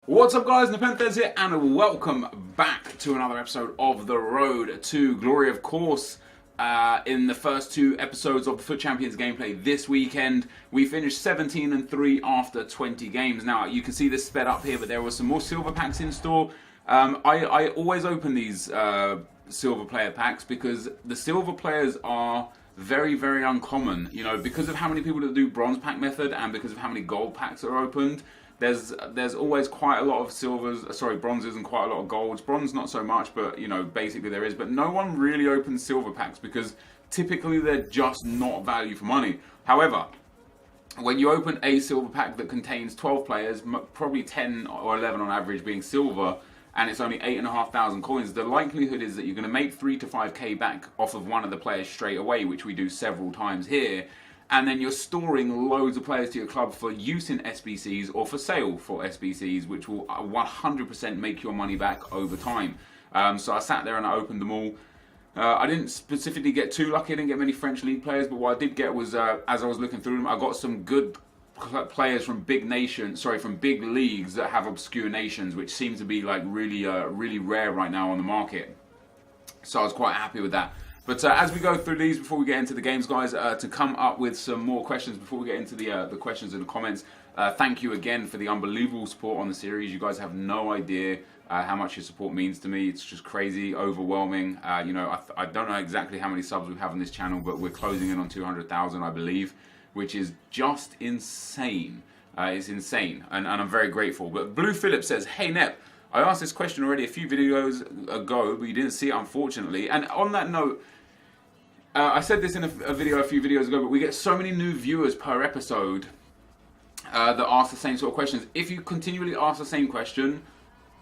What's up guys, NepentheZ here and welcome back to another episode of The Road to Glory. Of course, in the first two episodes of the Foot Champions gameplay this weekend, we finished 17-3 after 20 games. Now, you can see this sped up here, but there were some more silver packs in store. I always open these silver player packs because the silver players are very, very uncommon. You know, because of how many people that do bronze pack method and because of how many gold packs are opened, there's always quite a lot of bronzes and quite a lot of golds. Bronze not so much, but you know, basically there is. But no one really opens silver packs because typically they're just not value for money. However, when you open a silver pack that contains 12 players, probably 10 or 11 on average being silver, and it's only 8,500 coins, the likelihood is that you're going to make 3 to 5k back off of one of the players straight away, which we do several times here. And then you're storing loads of players to your club for use in SBCs or for sale for SBCs, which will 100% make your money back over time. So I sat there and I opened them all. I didn't specifically get too lucky, I didn't get many French league players, but what I did get was, as I was looking through them, I got some good players from big leagues that have obscure nations, which seem to be like really rare right now on the market. So I was quite happy with that. But as we go through these, before we get into the games, guys, to come up with some more questions before we get into the questions in the comments, thank you again for the unbelievable support on the series. You guys have no idea how much your support means to me. It's just crazy, overwhelming. You know, I don't know exactly how many subs we have on this channel, but we're closing in on 200,000, I believe, which is just insane. It's insane, and I'm very grateful. But Blue Phillip says, "Hey Nep, I asked this question already a few videos ago, but you didn't see it, unfortunately." And on that note, I said this in a video a few videos ago, but we get so many new viewers per episode that ask the same sort of questions. If you continually ask the same question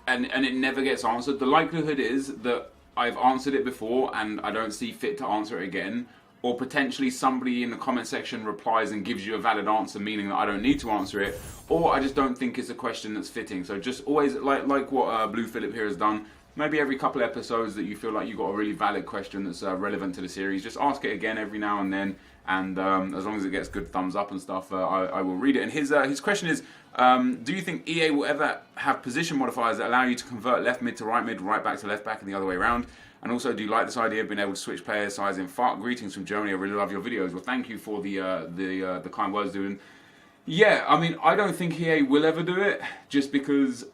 and it never gets answered, the likelihood is that I've answered it before and I don't see fit to answer it again, or potentially somebody in the comment section replies and gives you a valid answer, meaning that I don't need to answer it, or I just don't think it's a question that's fitting. So just always, like what Blue Phillip here has done, maybe every couple episodes that you feel like you've got a really valid question that's relevant to the series, just ask it again every now and then, and as long as it gets good thumbs up and stuff, I will read it. And his question is, do you think EA will ever have position modifiers that allow you to convert left mid to right mid, right back to left back, and the other way around? And also, do you like this idea of being able to switch player size in FARC? Greetings from Germany, I really love your videos. Well, thank you for the kind words, dude. Yeah, I mean, I don't think EA will ever do it, just because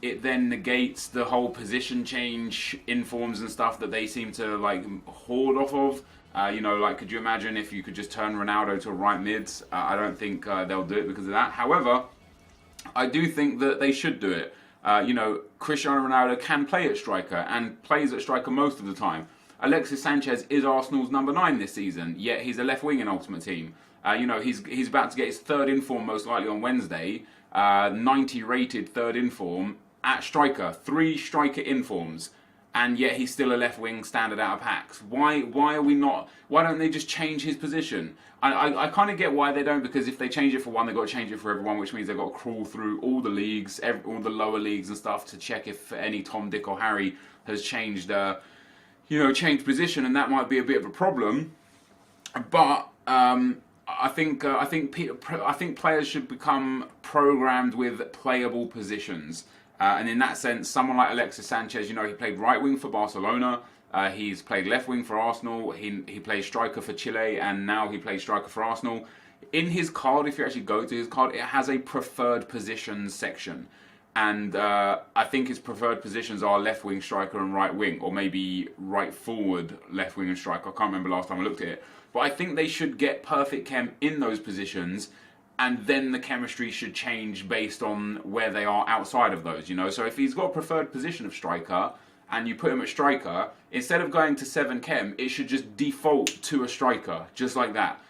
it then negates the whole position change informs and stuff that they seem to like hoard off of. You know, like, could you imagine if you could just turn Ronaldo to a right mid? I don't think they'll do it because of that. However, I do think that they should do it. You know, Cristiano Ronaldo can play at striker and plays at striker most of the time. Alexis Sanchez is Arsenal's number 9 this season, yet he's a left wing in Ultimate Team. You know, he's about to get his third inform most likely on Wednesday. 90 rated third inform at striker, 3 striker informs, and yet he's still a left wing standard out of packs. Why don't they just change his position? I kind of get why they don't, because if they change it for one, they've got to change it for everyone, which means they've got to crawl through all the leagues, all the lower leagues and stuff to check if any Tom, Dick or Harry has changed, changed position, and that might be a bit of a problem. But I think players should become programmed with playable positions, and in that sense, someone like Alexis Sanchez, you know, he played right wing for Barcelona, he's played left wing for Arsenal, he plays striker for Chile, and now he plays striker for Arsenal. In his card, if you actually go to his card, it has a preferred positions section, and I think his preferred positions are left wing striker and right wing, or maybe right forward left wing and striker. I can't remember last time I looked at it. But I think they should get perfect chem in those positions, and then the chemistry should change based on where they are outside of those, you know. So if he's got a preferred position of striker, and you put him at striker, instead of going to 7 chem, it should just default to a striker, just like that.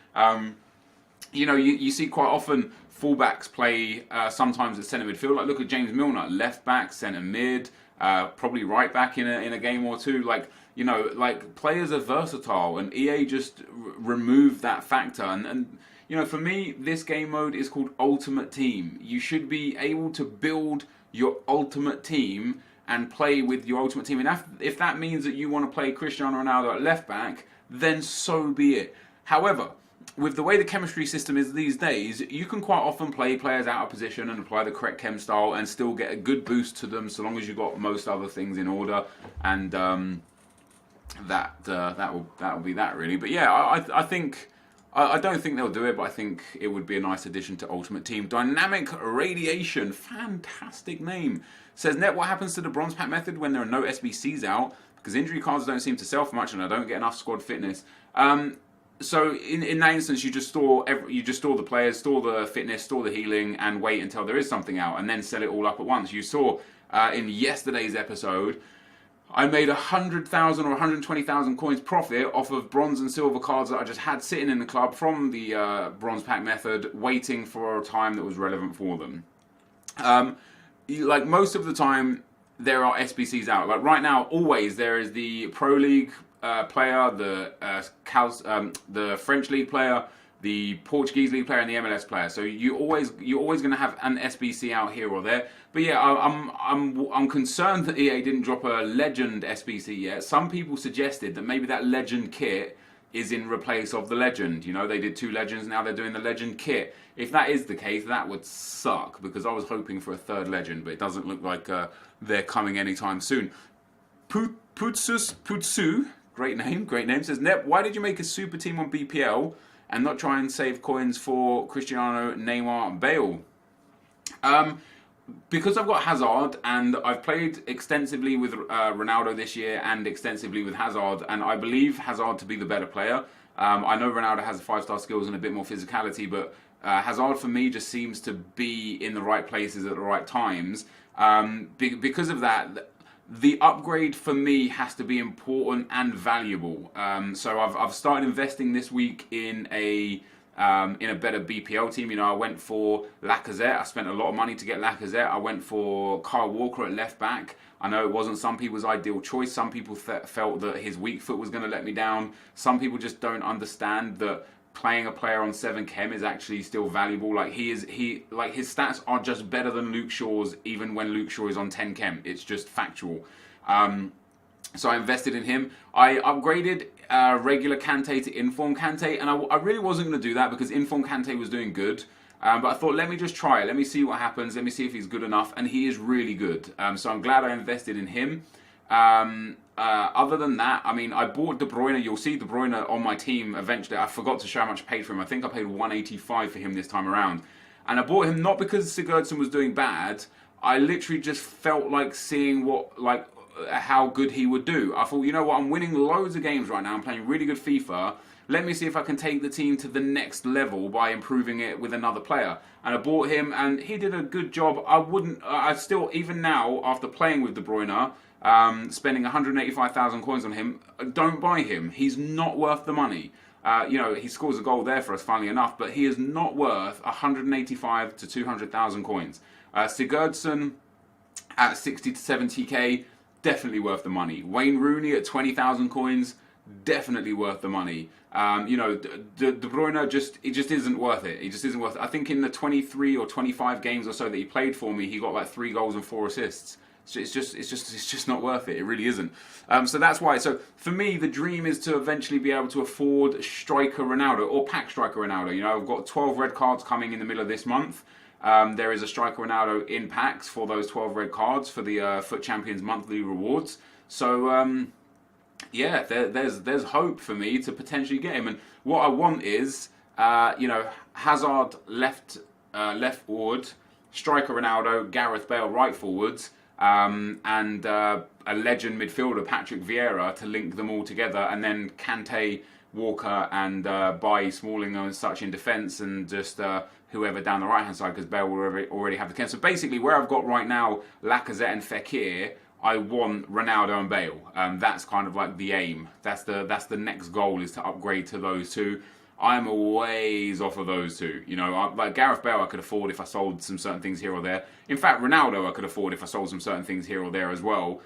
You know, you see quite often fullbacks play sometimes at centre midfield. Like, look at James Milner, left back, centre mid, probably right back in a game or two. Like, you know, like, players are versatile, and EA just removed that factor. And you know, for me, this game mode is called Ultimate Team. You should be able to build your ultimate team and play with your ultimate team. And if that means that you want to play Cristiano Ronaldo at left back, then so be it. However, with the way the chemistry system is these days, you can quite often play players out of position and apply the correct chem style and still get a good boost to them, so long as you've got most other things in order. And that will be that, really. But yeah, I think. I don't think they'll do it, but I think it would be a nice addition to Ultimate Team. Dynamic Radiation, fantastic name. Says, Net, what happens to the bronze pack method when there are no SBCs out? Because injury cards don't seem to sell for much and I don't get enough squad fitness. So in that instance, you just store the players, store the fitness, store the healing, and wait until there is something out, and then sell it all up at once. You saw in yesterday's episode, I made 100,000 or 120,000 coins profit off of bronze and silver cards that I just had sitting in the club from the bronze pack method, waiting for a time that was relevant for them. Like most of the time, there are SBCs out. Like right now, always there is the Pro League player, the French League player, the Portuguese League player, and the MLS player. So you're always going to have an SBC out here or there. But yeah, I'm concerned that EA didn't drop a Legend SBC yet. Some people suggested that maybe that Legend kit is in replace of the Legend. You know, they did 2 Legends, now they're doing the Legend kit. If that is the case, that would suck, because I was hoping for a 3rd Legend, but it doesn't look like they're coming anytime soon. Putsu, great name, says, Nep, why did you make a super team on BPL and not try and save coins for Cristiano, Neymar, and Bale? Because I've got Hazard, and I've played extensively with Ronaldo this year and extensively with Hazard, and I believe Hazard to be the better player. I know Ronaldo has 5-star skills and a bit more physicality, but Hazard for me just seems to be in the right places at the right times. Because of that, the upgrade for me has to be important and valuable. So I've started investing this week in a better BPL team. You know, I went for Lacazette. I spent a lot of money to get Lacazette. I went for Kyle Walker at left back. I know it wasn't some people's ideal choice. Some people felt that his weak foot was going to let me down. Some people just don't understand that playing a player on 7 chem is actually still valuable. Like his stats are just better than Luke Shaw's, even when Luke Shaw is on 10 chem. It's just factual. So I invested in him. I upgraded regular Kante to Inform Kante, and I really wasn't going to do that because Inform Kante was doing good. But I thought, let me just try it. Let me see what happens. Let me see if he's good enough. And he is really good. So I'm glad I invested in him. Other than that, I mean, I bought De Bruyne. You'll see De Bruyne on my team eventually. I forgot to show how much I paid for him. I think I paid 185 for him this time around. And I bought him not because Sigurdsson was doing bad. I literally just felt like seeing how good he would do. I thought, you know what, I'm winning loads of games right now. I'm playing really good FIFA. Let me see if I can take the team to the next level by improving it with another player. And I bought him, and he did a good job. I still, even now, after playing with De Bruyne, spending 185,000 coins on him, don't buy him. He's not worth the money. You know, he scores a goal there for us, funnily enough, but he is not worth 185 to 200,000 coins. Sigurdsson at 60 to 70k, definitely worth the money. Wayne Rooney at 20,000 coins, definitely worth the money. You know, De Bruyne it just isn't worth it. He just isn't worth it. I think in the 23 or 25 games or so that he played for me, he got like 3 goals and 4 assists. It's just not worth it. It really isn't. So that's why. So for me, the dream is to eventually be able to afford striker Ronaldo or pack striker Ronaldo. You know, I've got 12 red cards coming in the middle of this month. There is a striker Ronaldo in packs for those 12 red cards for the Foot Champions monthly rewards. So yeah, there's hope for me to potentially get him. And what I want is, you know, Hazard left forward, striker Ronaldo, Gareth Bale right forwards, and a legend midfielder, Patrick Vieira, to link them all together, and then Kante, Walker, and Bailly, Smalling and such in defence, and just whoever down the right hand side, because Bale will already have the cam. So basically, where I've got right now Lacazette and Fekir, I want Ronaldo and Bale. That's kind of like the aim. That's the next goal, is to upgrade to those two. I'm a ways off of those two. You know, like Gareth Bale I could afford if I sold some certain things here or there. In fact, Ronaldo I could afford if I sold some certain things here or there as well.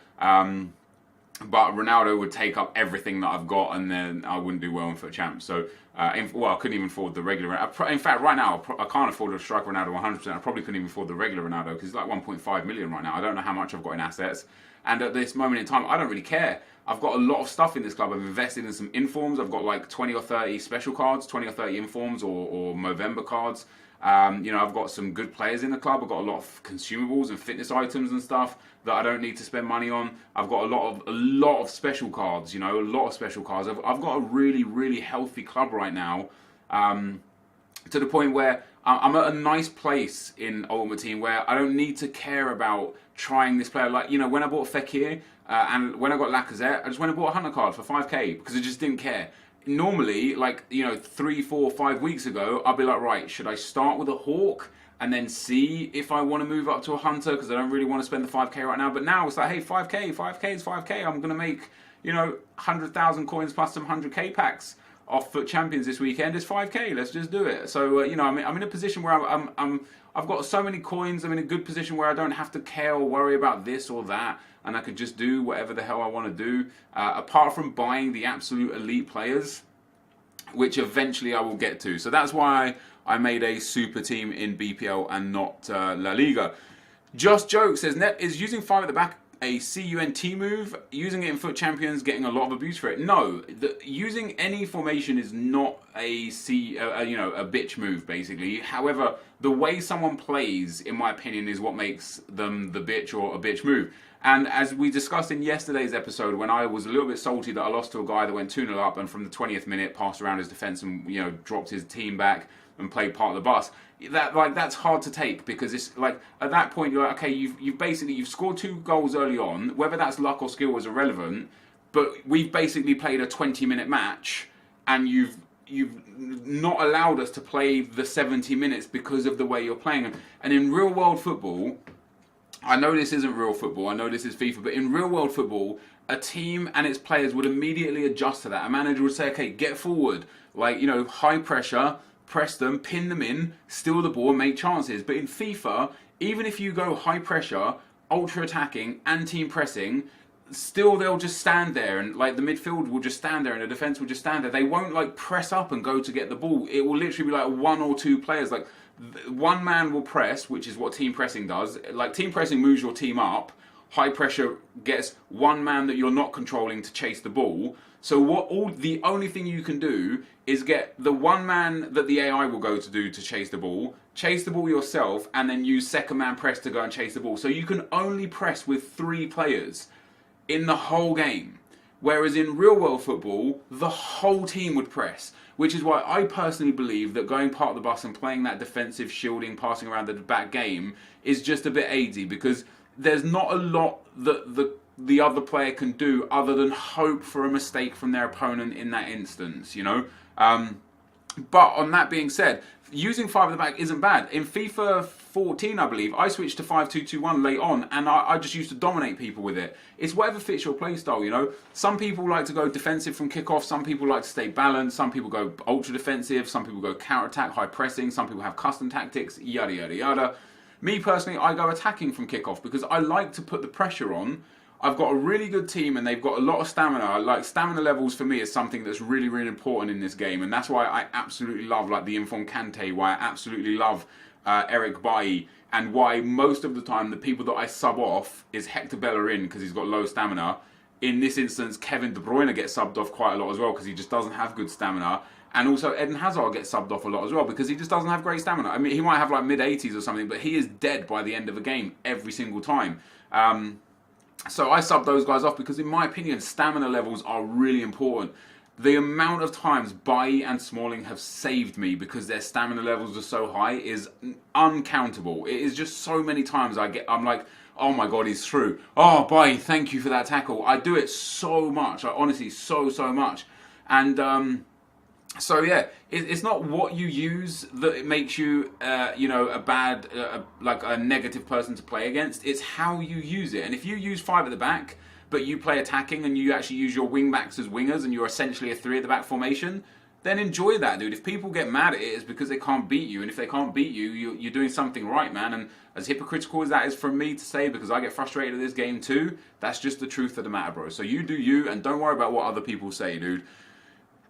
But Ronaldo would take up everything that I've got, and then I wouldn't do well in FUT Champs. So, I couldn't even afford the regular. In fact, right now, I can't afford to strike Ronaldo 100%. I probably couldn't even afford the regular Ronaldo because he's like 1.5 million right now. I don't know how much I've got in assets. And at this moment in time, I don't really care. I've got a lot of stuff in this club. I've invested in some informs. I've got like 20 or 30 special cards, 20 or 30 informs or Movember cards. I've got some good players in the club. I've got a lot of consumables and fitness items and stuff that I don't need to spend money on. I've got a lot of special cards. A lot of special cards. I've got a really, really healthy club right now, to the point where I'm at a nice place in Ultimate Team where I don't need to care about trying this player. Like, when I bought Fekir and when I got Lacazette, I just went and bought a Hunter card for 5k because I just didn't care. Normally, 3, 4, 5 weeks ago, I'll be like, right, should I start with a Hawk and then see if I want to move up to a Hunter because I don't really want to spend the 5k right now. But now it's like, hey, 5k is 5k. I'm going to make, 100,000 coins plus some 100k packs off FUT Champions this weekend. It's 5k. Let's just do it. So, I'm in a position where I've got so many coins. I'm in a good position where I don't have to care or worry about this or that. And I could just do whatever the hell I want to do. Apart from buying the absolute elite players, which eventually I will get to. So that's why I made a super team in BPL and not La Liga. Just Joke says, Nep, is using 5 at the back a CUNT move? Using it in FUT Champions, getting a lot of abuse for it? No, using any formation is not a bitch move, basically. However, the way someone plays, in my opinion, is what makes them the bitch or a bitch move. And as we discussed in yesterday's episode, when I was a little bit salty that I lost to a guy that went 2-0 up and from the 20th minute passed around his defence and dropped his team back and played part of the bus, that's hard to take because it's like at that point you're like, okay, you've scored 2 goals early on, whether that's luck or skill is irrelevant, but we've basically played a 20-minute match and you've not allowed us to play the 70 minutes because of the way you're playing. And in real world football, I know this isn't real football, I know this is FIFA, but in real world football, a team and its players would immediately adjust to that. A manager would say, okay, get forward, high pressure, press them, pin them in, steal the ball, make chances. But in FIFA, even if you go high pressure, ultra attacking, and team pressing, still they'll just stand there and the midfield will just stand there and the defense will just stand there. They won't press up and go to get the ball. It will literally be 1 or 2 players. One man will press, which is what team pressing does. Team pressing moves your team up. High pressure gets one man that you're not controlling to chase the ball. So the only thing you can do is get the one man that the AI will go to do to chase the ball yourself, and then use second man press to go and chase the ball. So you can only press with 3 players in the whole game. Whereas in real world football, the whole team would press. Which is why I personally believe that going part of the bus and playing that defensive shielding, passing around the back game is just a bit aidy because there's not a lot that the other player can do other than hope for a mistake from their opponent in that instance, But on that being said, using 5 at the back isn't bad. In FIFA 14, I believe, I switched to 5-2-2-1 late on, and I just used to dominate people with it. It's whatever fits your playstyle, Some people like to go defensive from kickoff, some people like to stay balanced, some people go ultra defensive, some people go counter-attack, high pressing, some people have custom tactics, yada, yada, yada. Me, personally, I go attacking from kickoff because I like to put the pressure on. I've got a really good team and they've got a lot of stamina. Stamina levels for me is something that's really, really important in this game. And that's why I absolutely love the Inform Kante, why I absolutely love Eric Bailly, and why most of the time the people that I sub off is Hector Bellerin because he's got low stamina. In this instance, Kevin De Bruyne gets subbed off quite a lot as well because he just doesn't have good stamina. And also Eden Hazard gets subbed off a lot as well because he just doesn't have great stamina. I mean, he might have mid-80s or something, but he is dead by the end of a game every single time. So I sub those guys off because, in my opinion, stamina levels are really important. The amount of times Bailly and Smalling have saved me because their stamina levels are so high is uncountable. It is just so many times I'm like, oh my god, he's through. Oh, Bailly, thank you for that tackle. I do it so much. Honestly, so much. And so yeah, it's not what you use that makes you, a bad, a negative person to play against. It's how you use it. And if you use 5 at the back, but you play attacking and you actually use your wing backs as wingers and you're essentially a 3 at the back formation, then enjoy that, dude. If people get mad at it, it's because they can't beat you. And if they can't beat you, you're doing something right, man. And as hypocritical as that is from me to say, because I get frustrated at this game too, that's just the truth of the matter, bro. So you do you, and don't worry about what other people say, dude.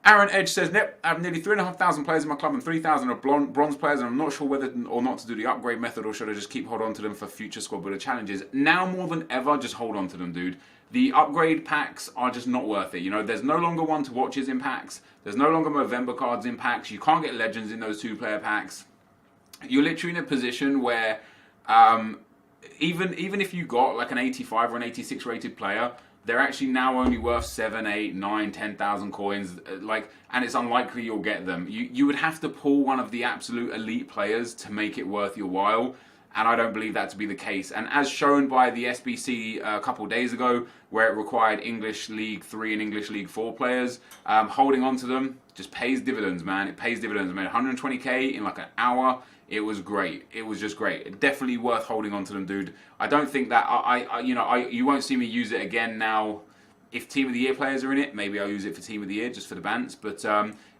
Aaron Edge says, Nep, I have nearly 3,500 players in my club and 3,000 are bronze players, and I'm not sure whether or not to do the upgrade method or should I just keep hold on to them for future squad builder challenges. Now more than ever, just hold on to them, dude. The upgrade packs are just not worth it. You know, there's no longer one to watches in packs. There's no longer Movember cards in packs. You can't get legends in those 2-player packs. You're literally in a position where even if you got like an 85 or an 86 rated player, they're actually now only worth 7, 8, 9, 10,000 coins. And it's unlikely you'll get them. You would have to pull one of the absolute elite players to make it worth your while. And I don't believe that to be the case. And as shown by the SBC a couple days ago, where it required English League 3 and English League 4 players, holding on to them just pays dividends, man. It pays dividends. I made 120k in like an hour. It was great. It was just great. Definitely worth holding on to them, dude. I don't think that you won't see me use it again now. If Team of the Year players are in it, maybe I'll use it for Team of the Year, just for the bants. But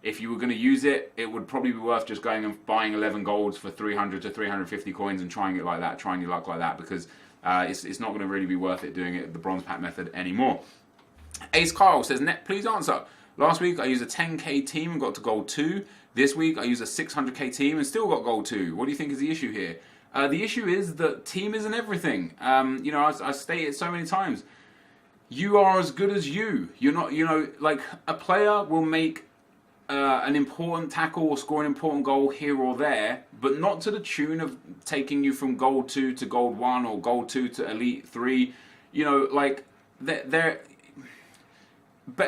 if you were going to use it, it would probably be worth just going and buying 11 golds for 300 to 350 coins and trying it like that, trying your luck like that, because it's not going to really be worth it doing it the bronze pack method anymore. Ace Kyle says, Net, please answer. Last week I used a 10k team and got to gold 2. This week I used a 600k team and still got gold 2. What do you think is the issue here? The issue is that team isn't everything. I state it so many times. You are as good as you. You're not, like a player will make an important tackle or score an important goal here or there, but not to the tune of taking you from gold 2 to gold 1 or gold 2 to elite 3.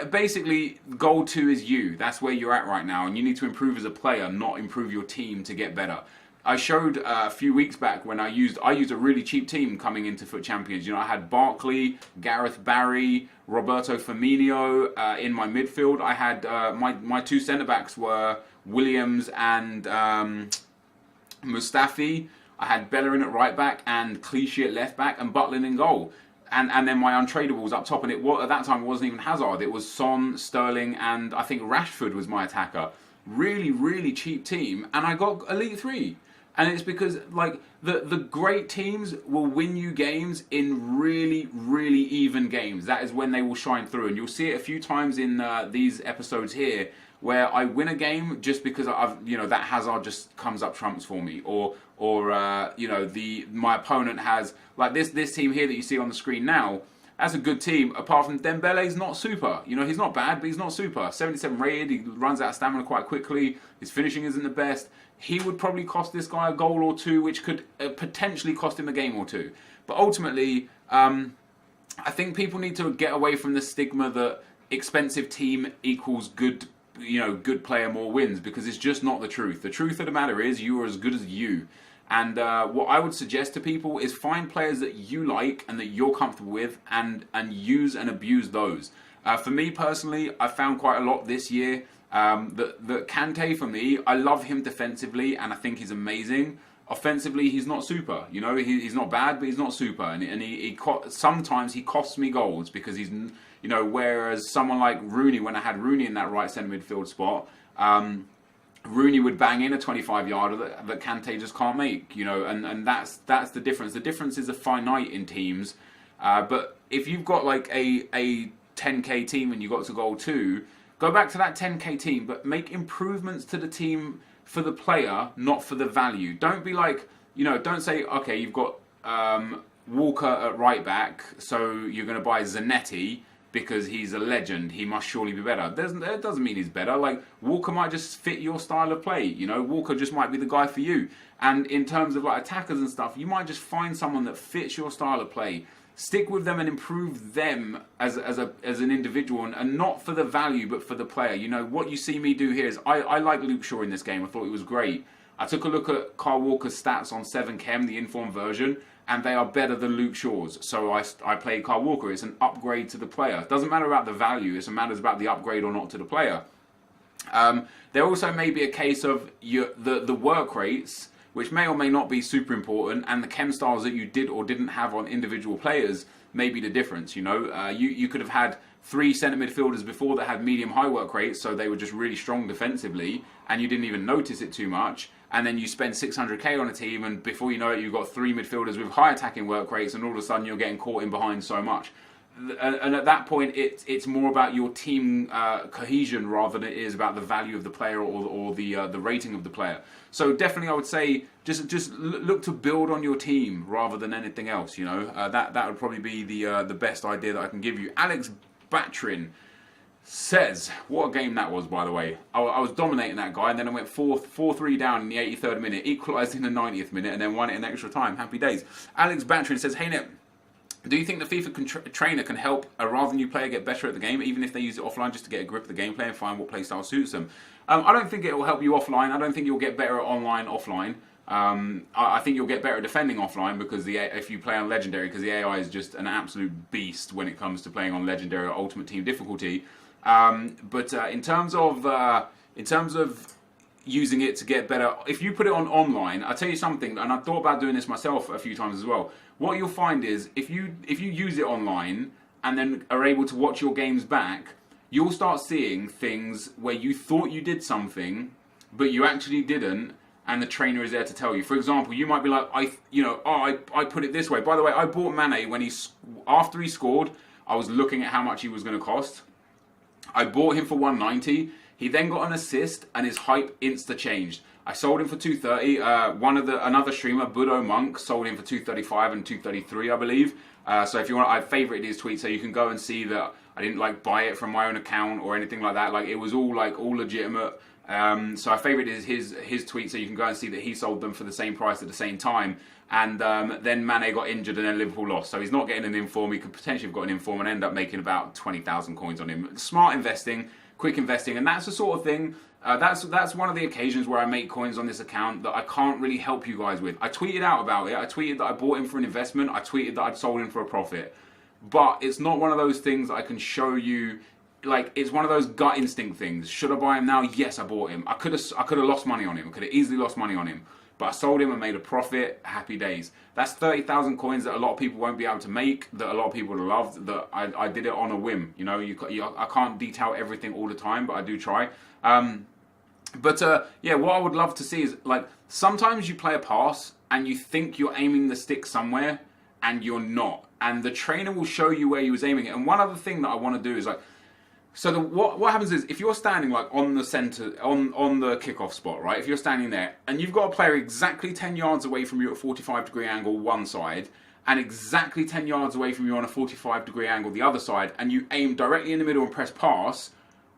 Basically, gold 2 is you. That's where you're at right now, and you need to improve as a player, not improve your team to get better. I showed a few weeks back when I used a really cheap team coming into Foot Champions. I had Barkley, Gareth Barry, Roberto Firmino in my midfield. I had my 2 centre backs were Williams and Mustafi. I had Bellerin at right back and Clichy at left back and Butlin in goal. And then my untradables up top, and at that time it wasn't even Hazard. It was Son, Sterling, and I think Rashford was my attacker. Really, really cheap team, and I got Elite 3. And it's because the great teams will win you games in really, really even games. That is when they will shine through, and you'll see it a few times in these episodes here, where I win a game just because that Hazard just comes up trumps for me, or my opponent has this team here that you see on the screen now. That's a good team, apart from Dembele's not super. He's not bad, but he's not super. 77 rated, he runs out of stamina quite quickly, his finishing isn't the best. He would probably cost this guy a goal or 2, which could potentially cost him a game or 2. But ultimately, I think people need to get away from the stigma that expensive team equals good player more wins, because it's just not the truth. The truth of the matter is you are as good as you. And what I would suggest to people is find players that you like and that you're comfortable with, and use and abuse those. For me personally, I found quite a lot this year. That Kante, for me, I love him defensively and I think he's amazing. Offensively, he's not super. He's not bad, but he's not super. And sometimes he costs me goals because he's, whereas someone like Rooney, when I had Rooney in that right centre midfield spot, Rooney would bang in a 25-yarder that Kante just can't make, and that's the difference. The difference is a finite in teams, but if you've got like a 10k team and you got to goal 2, go back to that 10k team, but make improvements to the team for the player, not for the value. Don't be like, don't say, okay, you've got Walker at right back, so you're going to buy Zanetti because he's a legend, he must surely be better. That doesn't mean he's better. Like, Walker might just fit your style of play, Walker just might be the guy for you. And in terms of like attackers and stuff, you might just find someone that fits your style of play. Stick with them and improve them as an individual, and not for the value, but for the player. What you see me do here is, I like Luke Shaw in this game. I thought it was great. I took a look at Kyle Walker's stats on 7Chem, the informed version, and they are better than Luke Shaw's. So I played Kyle Walker. It's an upgrade to the player. It doesn't matter about the value. It matters about the upgrade or not to the player. There also may be a case of the work rates which may or may not be super important, and the chem styles that you did or didn't have on individual players may be the difference. You know, you could have had 3 centre midfielders before that had medium-high work rates, so they were just really strong defensively, and you didn't even notice it too much. And then you spend 600k on a team, and before you know it, you've got 3 midfielders with high attacking work rates, and all of a sudden you're getting caught in behind so much. And at that point, it's more about your team cohesion rather than it is about the value of the player or the rating of the player. So definitely, I would say just look to build on your team rather than anything else. You know, that would probably be the best idea that I can give you. Alex Batrin says, what a game that was, by the way. I was dominating that guy, and then I went 4-3 down in the 83rd minute, equalised in the 90th minute, and then won it in extra time. Happy days. Alex Batrin says, hey Nep, do you think the FIFA trainer can help a rather new player get better at the game, even if they use it offline just to get a grip of the gameplay and find what playstyle suits them? I don't think it will help you offline. I don't think you'll get better at offline. I think you'll get better at defending offline because if you play on Legendary, because the AI is just an absolute beast when it comes to playing on Legendary or Ultimate Team difficulty. But in terms of using it to get better, if you put it on online, I'll tell you something, and I've thought about doing this myself a few times as well. What you'll find is if you use it online and then are able to watch your games back, you'll start seeing things where you thought you did something, but you actually didn't, and the trainer is there to tell you. For example, you might be like, I put it this way. By the way, I bought Mane when after he scored. I was looking at how much he was going to cost. I bought him for 190. He then got an assist, and his hype insta changed. I sold him for 230. Another streamer, Budo Monk, sold him for 235 and 233, I believe. So if you want, I favorited his tweet, so you can go and see that I didn't buy it from my own account or anything like that. It was all legitimate. So I favorited his tweet, so you can go and see that he sold them for the same price at the same time. And then Mane got injured, and then Liverpool lost. So he's not getting an inform. He could potentially have got an inform and end up making about 20,000 coins on him. Smart investing, quick investing, and that's the sort of thing. That's one of the occasions where I make coins on this account that I can't really help you guys with. I tweeted out about it. I tweeted that I bought him for an investment. I tweeted that I'd sold him for a profit. But it's not one of those things that I can show you. It's one of those gut instinct things. Should I buy him now? Yes, I bought him. I could have lost money on him. I could have easily lost money on him. But I sold him and made a profit. Happy days. That's 30,000 coins that a lot of people won't be able to make, that a lot of people would have loved, that I did it on a whim. You know, I can't detail everything all the time, but I do try. But what I would love to see is, sometimes you play a pass and you think you're aiming the stick somewhere and you're not. And the trainer will show you where you was aiming it. And one other thing that I want to do is what happens is, if you're standing on the center, on the kickoff spot, right? If you're standing there and you've got a player exactly 10 yards away from you at a 45-degree angle one side, and exactly 10 yards away from you on a 45-degree angle the other side, and you aim directly in the middle and press pass,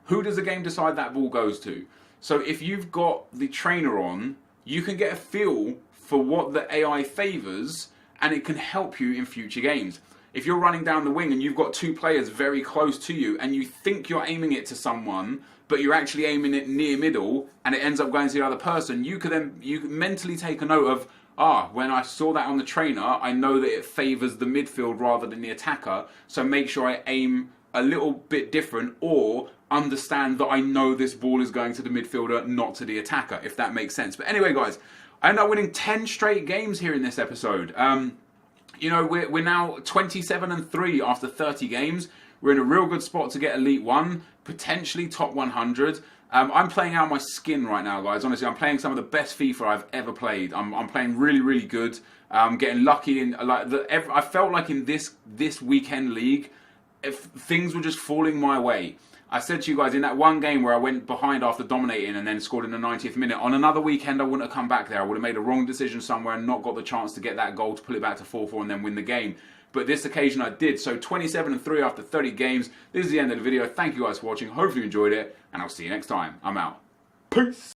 who does the game decide that ball goes to? So if you've got the trainer on, you can get a feel for what the AI favours, and it can help you in future games. If you're running down the wing and you've got 2 players very close to you and you think you're aiming it to someone, but you're actually aiming it near middle and it ends up going to the other person, you can mentally take a note of, when I saw that on the trainer, I know that it favours the midfield rather than the attacker, so make sure I aim a little bit different, or understand that I know this ball is going to the midfielder, not to the attacker, if that makes sense. But anyway, guys, I ended up winning 10 straight games here in this episode. We're now 27-3 after 30 games. We're in a real good spot to get Elite 1, potentially top 100. I'm playing out my skin right now, guys. Honestly, I'm playing some of the best FIFA I've ever played. I'm playing really, really good. I'm getting lucky in I felt like in this weekend league, if things were just falling my way. I said to you guys, in that one game where I went behind after dominating and then scored in the 90th minute, on another weekend I wouldn't have come back there. I would have made a wrong decision somewhere and not got the chance to get that goal to pull it back to 4-4 and then win the game. But this occasion I did. So 27-3 after 30 games. This is the end of the video. Thank you guys for watching. Hopefully you enjoyed it, and I'll see you next time. I'm out. Peace.